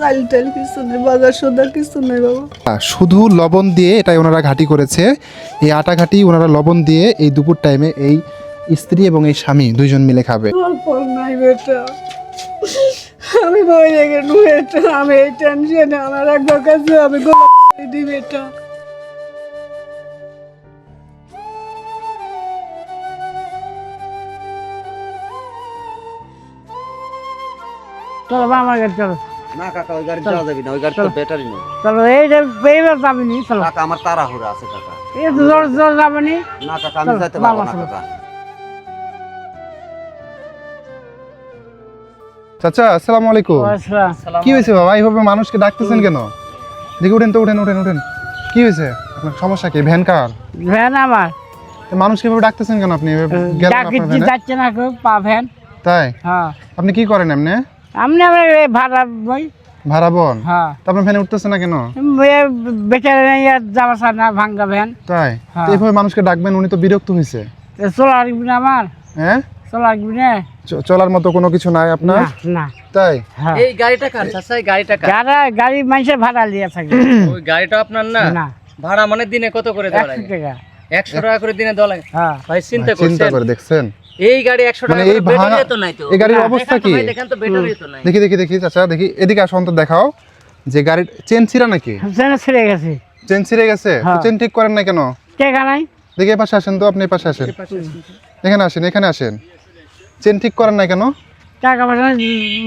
চাল টাল কিছু নেই, বাজার সদা কিছু নেই বাবা। শুধু লবণ দিয়ে এটাই ওনারা ঘাটি করেছে। এই আটা ঘাটি ওনারা লবণ দিয়ে এই দুপুর টাইমে এই স্ত্রী এবং এই স্বামী দুইজন মিলে খাবে। আমার ফল নাই বেটা, আমি বইরে গেলু বেটা, আমি এই টেনশনে আমার একবার কাছে আমি গোলা দি বেটা। চলো বা আমার গাড়ি চলো। না কাকা ওই গাড়ি যাওয়া যাবে না, ওই গাড়ি তো ব্যাটারি নেই চলো এইবার যাবি নি চলো। কাকা, আমার তাড়াহুড়া আছে কাকা। এই তো জোর জোর যাবি নি। না কাকা আমি যাইতে পারবো না কাকা। চাচা আসসালামু আলাইকুম। আসসালাম। কি হয়েছে বাবা, এইভাবে মানুষকে ডাকতেছেন কেন? দেখি উঠেন তো, উঠেন উঠেন উঠেন। কি হয়েছে আপনার, সমস্যা কি? ভ্যান কার? ভ্যান আমার। মানুষকে এভাবে ডাকতেছেন কেন আপনি? গেলেন আপনার ভ্যানে? যাচ্ছে না কেউ পা ভ্যান। তাই? হ্যাঁ। আপনি কি করেন এমনি? আমি আমার ভাড়া বই। ভাড়া বোন? হ্যাঁ। তো আপনার ভ্যানে উঠতেছে না কেন? বেচারা যাওয়া চায় না, ভাঙ্গা ভ্যান। তাই? হ্যাঁ। তো এইভাবে মানুষকে ডাকবেন, উনি তো বিরক্ত হয়েছে। চলো আসবি না আমার, হ্যাঁ, চলো আসবি না। চলার মতো কোনো কিছু নাই আপনার? না। তাই? হ্যাঁ। এই গাড়িটা কার চাচা? এই গাড়িটা কার? গাড়ি মানুষের ভাড়া লিয়ে থাকে। ওই গাড়িটা আপনার না? না। ভাড়া মানে দিনে কত করে দেওয়া 100 লাগে? টাকা। 100 টাকা করে দিনে দেওয়া লাগে। হ্যাঁ। ভাই চিন্তা চিন্তা করছেন, করে দেখছেন? এই গাড়ি 100 টাকা মানে করে এই ব্যাটারি ভাড়া- তো নাই তো। এই গাড়ির না, অবস্থা দেখেন তো কি? ভাই, দেখেন তো ব্যাটারি তো নাই। দেখি দেখি দেখি চাচা, দেখি এদিকে আসো, অন্তত দেখাও যে গাড়ির চেন ছিঁড়া নাকি? চেন ছিঁড়ে গেছে। চেন ছিঁড়ে গেছে? তো হ্যাঁ। চেন ঠিক করেন না কেন? টাকা নাই। দেখি এপাশে আসেন তো, আপনি এপাশে আসেন, এখানে আসেন, এখানে আসেন। চেন ঠিক করেন না কেন? টাকা পয়সা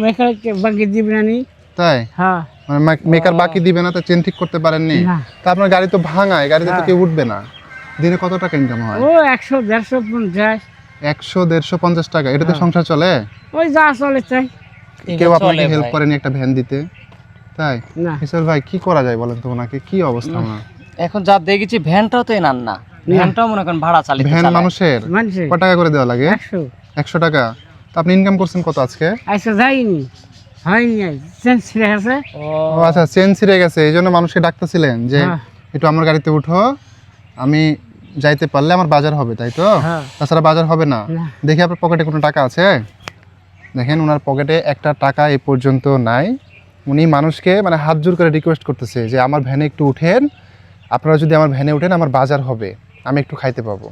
মেখে বাকি দিবি না নি। তাই? হ্যাঁ। মানে মেকার বাকি দিবে না, তো চেন ঠিক করতে পারেননি? না। তা আপনার গাড়ি তো ভাঙায়, গাড়িতে তো হ্যাঁ। কেউ উঠবে না। দিনে কত টাকা ইনকাম হয়? ও 100 150 50। 100 150 50 টাকা, এটাতে হ্যাঁ। সংসার চলে? ওই যা চলে চাই। কেউ চলে আপনাকে হেল্প ভাই। করেনি একটা ভ্যান দিতে? তাই? না। কিশোর ভাই কি করা যায় বলেন তো, ওনাকে কি অবস্থা ওনার? এখন যা দেখেছি ভ্যানটাও তো এনার না, ভ্যানটাও মনে করেন ভাড়া চালিত ভ্যান চালায়। মানুষের মানুষের কত টাকা করে দেওয়া লাগে? 100। 100 টাকা। তো আপনি ইনকাম করছেন কত আজকে? আচ্ছা যাইনি, হয়নি, চেন ছিঁড়ে গেছে। ও আচ্ছা, চেন ছিঁড়ে গেছে, এই জন্য মানুষকে ডাকতেছিলেন যে হ্যাঁ। একটু আমার গাড়িতে উঠো, আমি যাইতে পারলে আমার বাজার হবে, তাই তো? হ্যাঁ। তাছাড়া বাজার হবে না। না। দেখি আপনার পকেটে কোনো টাকা আছে? দেখেন ওনার পকেটে একটা টাকা এ পর্যন্ত নাই। উনি মানুষকে মানে হাত জোর করে রিকোয়েস্ট করতেছে যে আমার ভ্যানে একটু উঠেন, আপনারা যদি আমার ভ্যানে উঠেন আমার বাজার হবে, আমি একটু খাইতে পাবো।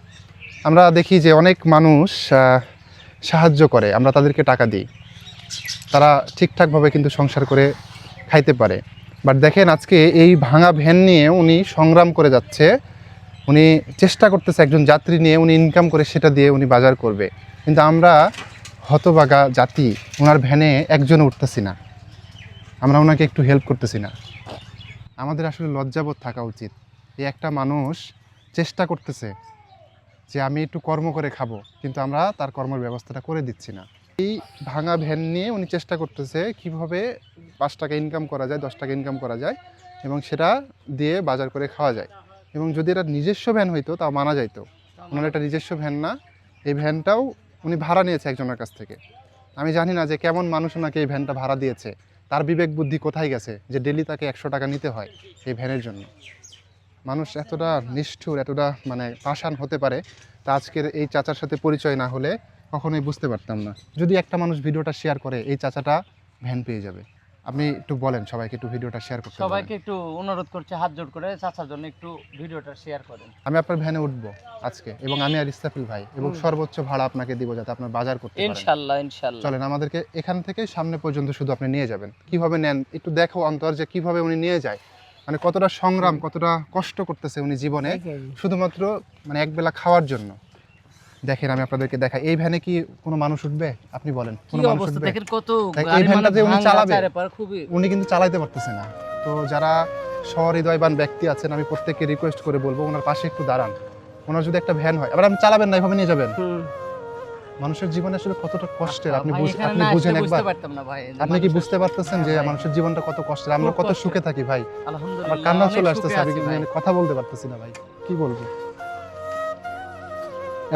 আমরা দেখি যে অনেক মানুষ সাহায্য করে, আমরা তাদেরকে টাকা দিই, তারা ঠিকঠাকভাবে কিন্তু সংসার করে খাইতে পারে। বাট দেখেন আজকে এই ভাঙা ভ্যান নিয়ে উনি সংগ্রাম করে যাচ্ছে, উনি চেষ্টা করতেছে একজন যাত্রী নিয়ে উনি ইনকাম করে সেটা দিয়ে উনি বাজার করবে, কিন্তু আমরা হতভাগা জাতি ওনার ভ্যানে একজনে উঠতেছি না, আমরা ওনাকে একটু হেল্প করতেছি না। আমাদের আসলে লজ্জাবোধ থাকা উচিত। এই একটা মানুষ চেষ্টা করতেছে যে আমি একটু কর্ম করে খাবো, কিন্তু আমরা তার কর্মের ব্যবস্থাটা করে দিচ্ছি না। এই ভাঙা ভ্যান নিয়ে উনি চেষ্টা করতেছে কিভাবে 5 টাকা ইনকাম করা যায়, 10 টাকা ইনকাম করা যায় এবং সেটা দিয়ে বাজার করে খাওয়া যায়। এবং যদি এটা নিজস্ব ভ্যান হইতো তাও মানা যাইতো, ওনার একটা নিজস্ব ভ্যান না, এই ভ্যানটাও উনি ভাড়া নিয়েছে একজনের কাছ থেকে। আমি জানি না যে কেমন মানুষ ওনাকে এই ভ্যানটা ভাড়া দিয়েছে, তার বিবেক বুদ্ধি কোথায় গেছে যে ডেলি তাকে 100 টাকা নিতে হয় এই ভ্যানের জন্য। মানুষ এতটা নিষ্ঠুর, এতটা মানে পাষাণ হতে পারে, তা আজকের এই চাচার সাথে পরিচয় না হলে কখনোই বুঝতে পারতাম না। যদি একটা মানুষ ভিডিওটা শেয়ার করে, এই চাচাটা ভ্যান পেয়ে যাবে। আপনি একটু বলেন সবাইকে একটু ভিডিওটা শেয়ার করতে বলেন। সবাইকে একটু অনুরোধ করছে হাত জোড় করে চাচার জন্য একটু ভিডিওটা শেয়ার করেন। আমি আপনার ভ্যানে উঠবো আজকে, এবং আমি আর ইস্তাফিল ভাই, এবং সর্বোচ্চ ভাড়া আপনাকে দিব যাতে আপনার বাজার করতে পারেন। ইনশাআল্লাহ ইনশাআল্লাহ। চলেন আমাদেরকে এখান থেকে সামনে পর্যন্ত শুধু আপনি নিয়ে যাবেন, কিভাবে নেন একটু দেখো অন্তর, যে কিভাবে উনি নিয়ে যায়, মানে কতটা সংগ্রাম, কতটা কষ্ট করতেছে উনি জীবনে শুধুমাত্র মানে একবেলা খাওয়ার জন্য। দেখেন আমি আপনাদেরকে দেখাই, এই ভ্যানে কি কোনো মানুষ উঠবে? আপনি বলেন কি কোনো মানুষ অবস্থা উঠবে? দেখেন, কত দেখ, এই গাড়ি ভ্যানটা মানে যে উনি ভাঙা চালাবে, চারপার খুবই। উনি কিন্তু চালাইতে পারতেছে না। তো যারা সহৃদয়বান ব্যক্তি আছেন আমি প্রত্যেককে রিকোয়েস্ট করে বলবো ওনার পাশে একটু দাঁড়ান। ওনার যদি একটা ভ্যান হয়, আবার আপনি চালাবেন না, এভাবে নিয়ে যাবেন। মানুষের জীবনে আসলে কতটা কষ্টের আপনি ভাই, এখানে আপনি না বুঝেন আসলে একবার? বুঝতে পারতাম না ভাই। আপনি কি বুঝতে পারতেছেন যে হ্যাঁ ভাই। মানুষের জীবনটা কত কষ্টের? আমরা খুব কত কষ্টের। সুখে থাকি ভাই, আলহামদুলিল্লাহ আমার কান্না অনেক চলে সুখে আসতেছে, আমি আছি কিন্তু ভাই। মানে কথা বলতে পারতেছি না ভাই, কি বলবো।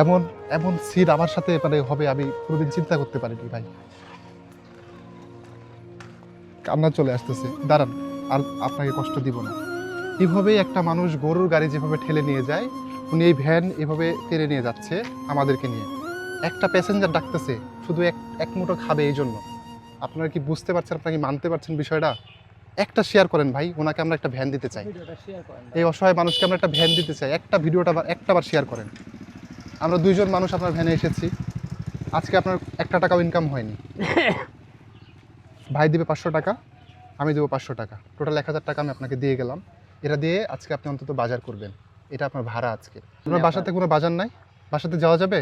এমন এমন সিট আমার সাথে মানে হবে আমি কোনোদিন চিন্তা করতে পারিনি ভাই, কান্না চলে আসতেছে। দাঁড়ান, আর আপনাকে কষ্ট দিব না। এইভাবেই একটা মানুষ গরুর গাড়ি যেভাবে ঠেলে নিয়ে যায়, উনি এই ভ্যান এভাবে টেনে নিয়ে যাচ্ছে আমাদেরকে নিয়ে। একটা প্যাসেঞ্জার ডাকতেছে শুধু এক মুঠো খাবে এই জন্য। আপনারা কি বুঝতে পারছেন, আপনারা কি মানতে পারছেন বিষয়টা? একটা শেয়ার করেন ভাই, ওনাকে আমরা একটা ভ্যান দিতে চাই। ভিডিওটা শেয়ার করেন। এই অসহায় মানুষকে আমরা একটা ভ্যান দিতে চাই, একটা ভিডিওটা একটাবার শেয়ার করেন। আমরা 2 জন মানুষ আপনার ভ্যানে এসেছি, আজকে আপনার একটা টাকাও ইনকাম হয়নি। ভাই দিবে 500 টাকা, আমি দেবো 500 টাকা, টোটাল 1000 টাকা আমি আপনাকে দিয়ে গেলাম। এটা দিয়ে আজকে আপনি অন্তত বাজার করবেন, এটা আপনার ভাড়া আজকে। আপনার বাসাতে কোনো বাজার নাই? বাসাতে যাওয়া যাবে?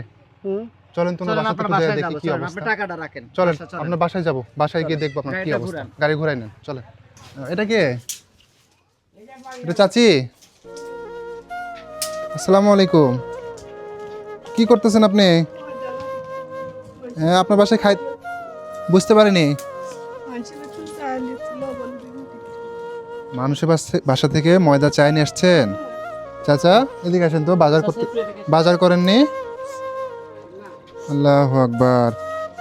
চলেন তো ওনার চলেন বাসাতে আপনার একটু যেয়ে বাসায় দেখি যাবো, কি চলেন, অবস্থা। আপনি টাকাটা রাখেন। চলেন বাসা চলেন। আপনার বাসায় যাব, বাসায় গিয়ে দেখবো আপনার কি গাড়িটা অবস্থা। ঘুরান। গাড়ি ঘুরাই নেন, চলেন। এটা কে? এটা চাচি। আসসালামু আলাইকুম। কি করতেছেন আপনি? হ্যাঁ, আপনার বাসায় খাই বুঝতে পারিনি। মানুষের একটু চাইলে ছিল বলবি মানুষের বাসা থেকে ময়দা চায় নিয়ে আসছেন? চাচা এদিকে আসেন তো, বাজার করেননি? আল্লাহু আকবার।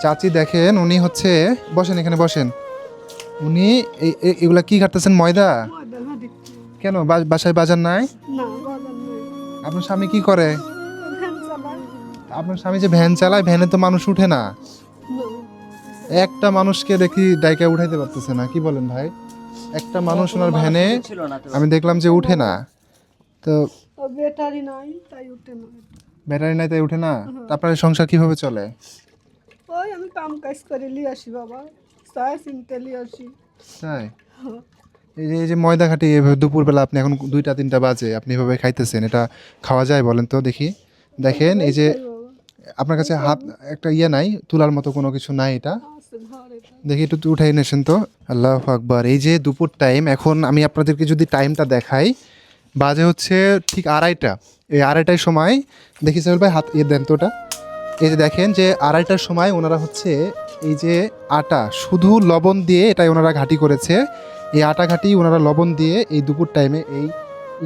চাচি দেখেন, উনি হচ্ছে, বসেন এখানে বসেন। উনি এগুলা কি কাটতেছেন? ময়দা? ময়দা না দেখতে কেন বাসায় বাজার নাই? না বাজার নেই, আপনার স্বামী কি করে? ভ্যান চালায় আপনার স্বামী যে ভ্যান চালায়, ভ্যানে তো মানুষ উঠে না। না। একটা মানুষকে দেখি ডাইকা উঠাইতে পারতেছে না, কি বলেন ভাই? একটা মানুষ ওনার ভ্যানে ছিল না তো। আমি দেখলাম যে উঠে না। তো ও ব্যাটারি নাই তাই উঠে না। ব্যাটারি নাই তাই উঠে না? তা আপনার সংসার কিভাবে চলে? ওই আমি কাম কাজ করে লিয়ে আসি বাবা, চাই চিনতে লিয়ে আসি। তাই? এই যে ময়দা খাটি এভাবে দুপুরবেলা আপনি এখন 2টা 3টা বাজে আপনি এভাবে খাইতেছেন, এটা খাওয়া যায় বলেন তো দেখি? দেখেন এই যে আপনার কাছে হাত একটা ইয়ে নাই, তুলার মতো কোনো কিছু নাই, এটা আছে ঘরে তো। দেখি একটু উঠাই নেছেন তো। আল্লাহু আকবার। এই যে দুপুর টাইম, এখন আমি আপনাদেরকে যদি টাইমটা দেখাই, বাজে হচ্ছে ঠিক 2:30। এই 2:30টার সময় দেখি সাহেব ভাই হাত ইয়ে দেন তো ওটা। এই যে দেখেন যে 2:30টার সময় ওনারা হচ্ছে এই যে আটা শুধু লবণ দিয়ে এটাই ওনারা ঘাটি করেছে। এই আটা ঘাটি ওনারা লবণ দিয়ে এই দুপুর টাইমে এই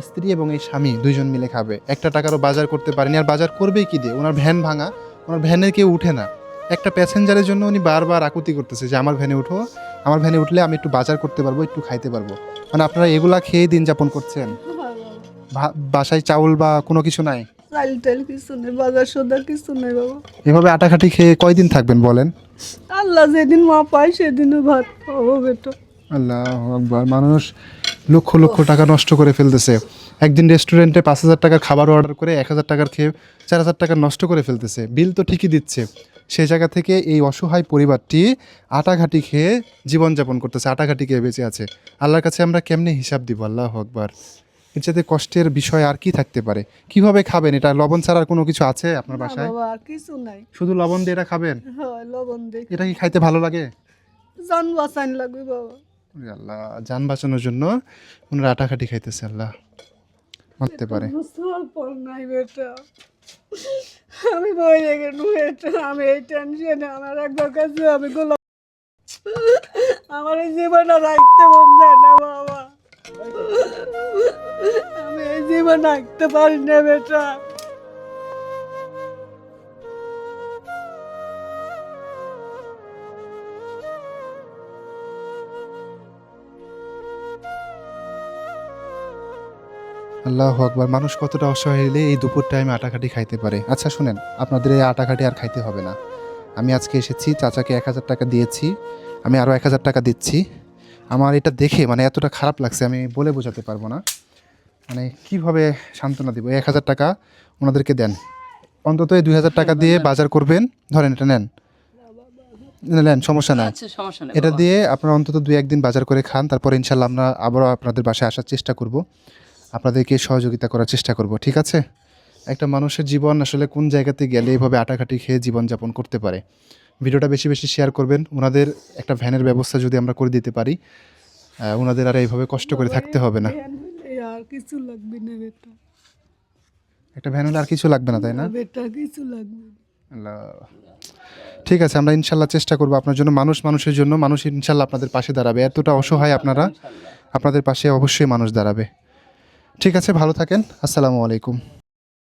স্ত্রী এবং এই স্বামী 2জন মিলে খাবে। একটা টাকারও বাজার করতে পারেনি, আর বাজার করবেই কি দিয়ে? ওনার ভ্যান ভাঙা, ওনার ভ্যানে কেউ উঠে না। একটা প্যাসেঞ্জারের জন্য উনি বারবার আকুতি করতেছে যে আমার ভ্যানে উঠো, আমার ভ্যানে উঠলে আমি একটু বাজার করতে পারবো, একটু খাইতে পারবো। মানে আপনারা এগুলা খেয়ে দিন যাপন করছেন? হ্যাঁ বাবা, বাসায় চাউল বা কোনো কিছু নাই? চাল টাল কিছু নেই, বাজার সদা কিছু নেই বাবা। এভাবে আটা খাটি খেয়ে কয়দিন থাকবেন বলেন? আল্লাহ যেদিন মা পায় সেদিনও ভাত খাবো বেটা। আল্লাহু আকবার। মানুষ লক্ষ লক্ষ টাকা নষ্ট করে ফেলতেছে। একদিন রেস্টুরেন্টে 5,000 টাকার খাবার অর্ডার করে 1,000 টাকার খেয়ে 4,000 টাকা নষ্ট করে ফেলতেছে। বিল তো ঠিকই দিচ্ছে, সেই জায়গা থেকে এই অসহায় পরিবারটি আটা ঘাটি খেয়ে জীবনযাপন করতেছে, আটা ঘাটি খেয়ে বেঁচে আছে। আল্লাহর কাছে আমরা কেমনে হিসাব দিব? আল্লাহু আকবার। এর সাথে কষ্টের বিষয় আর কি থাকতে পারে? কিভাবে খাবেন এটা? লবণ ছাড়া আর কোনো কিছু আছে আপনার না বাসায়? বাবা আর কিছু নাই, শুধু লবণ দিয়ে এটা খাবেন? হয় লবণ দেখি এটা কি খাইতে ভালো লাগে? জান বাঁচান লাগবে বাবা। ওরে আল্লাহ, যান বাঁচানোর জন্য ওনারা আটা খাটি খাইতেছে। আল্লাহ মারতে পারে। বুঝতে পর নাই বেটা, আমি বই রেখে বেটা, আমি এই টেনশনে আমার একবার কাছে আমি গোলাপ, আমার এই জীবনটা রাখতে মন যায় না বাবা, আমি এই জীবন রাখতে পারি না বেটা। আল্লাহু আকবার। মানুষ কতটা অসহায় হলে এই দুপুর টাইমে আটা খাটি খাইতে পারে। আচ্ছা শুনেন, আপনাদের এই আটা খাটি আর খাইতে হবে না। আমি আজকে এসেছি, চাচাকে 1000 টাকা দিয়েছি, আমি আরও 1000 টাকা দিচ্ছি। আমার এটা দেখে মানে এতটা খারাপ লাগছে, আমি বলে বোঝাতে পারবো না। মানে কিভাবে সান্ত্বনা দিব? 1000 টাকা ওনাদেরকে দেন, অন্তত এই 2000 টাকা দিয়ে বাজার করবেন। ধরেন এটা নেন, নেন, সমস্যা নাই। আচ্ছা সমস্যা নেই এটা বাবা। দিয়ে আপনারা অন্তত 2-1 দিন বাজার করে খান, তারপর ইনশাল্লাহ আমরা আবারও আপনাদের বাসায় আসার চেষ্টা করব, আপনাদেরকে সহযোগিতা করার চেষ্টা করব, ঠিক আছে? একটা মানুষের জীবন আসলে কোন জায়গাতে গেলে এইভাবে আটাঘাটি খেয়ে জীবনযাপন করতে পারে। ভিডিওটা বেশি বেশি শেয়ার করবেন। ওনাদের একটা ভ্যানের ব্যবস্থা যদি আমরা করে দিতে পারি, ওনাদের আর এইভাবে কষ্ট করে থাকতে হবে না। ভ্যান হইলে আর কিছু লাগবে না বেটা, একটা ভ্যান হলে আর কিছু লাগবে না, তাই না? বেটা কিছু লাগবে না। আল্লাহ। ঠিক আছে, আমরা ইনশাল্লাহ চেষ্টা করবো আপনার জন্য। মানুষের জন্য মানুষ ইনশাল্লাহ আপনাদের পাশে দাঁড়াবে। এতটা অসহায় আপনারা, আপনাদের পাশে অবশ্যই মানুষ দাঁড়াবে। ঠিক আছে, ভালো থাকেন। আসসালামু আলাইকুম।